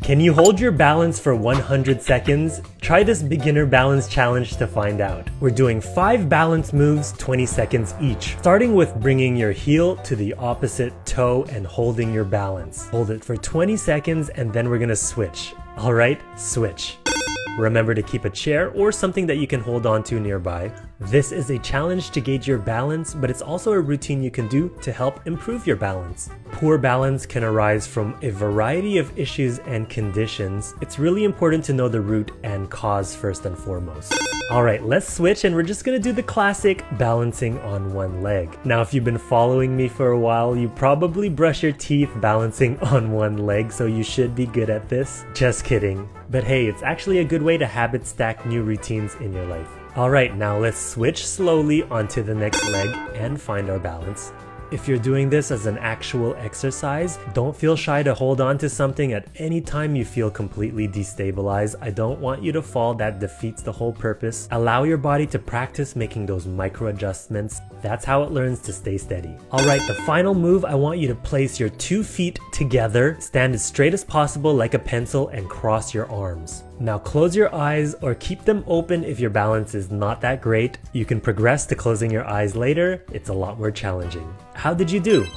Can you hold your balance for 100 seconds? Try this beginner balance challenge to find out. We're doing 5 balance moves, 20 seconds each. Starting with bringing your heel to the opposite toe and holding your balance. Hold it for 20 seconds and then we're gonna switch. Alright, switch. Remember to keep a chair or something that you can hold on to nearby. This is a challenge to gauge your balance, but it's also a routine you can do to help improve your balance. Poor balance can arise from a variety of issues and conditions. It's really important to know the root and cause first and foremost. Alright, let's switch and we're just gonna do the classic balancing on one leg. Now, if you've been following me for a while, you probably brush your teeth balancing on one leg, so you should be good at this. Just kidding. But hey, it's actually a good way to habit stack new routines in your life. Alright, now let's switch slowly onto the next leg and find our balance. If you're doing this as an actual exercise, don't feel shy to hold on to something at any time you feel completely destabilized. I don't want you to fall, that defeats the whole purpose. Allow your body to practice making those micro adjustments. That's how it learns to stay steady. Alright, the final move, I want you to place your 2 feet together, stand as straight as possible like a pencil, and cross your arms. Now close your eyes or keep them open if your balance is not that great. You can progress to closing your eyes later. It's a lot more challenging. How did you do?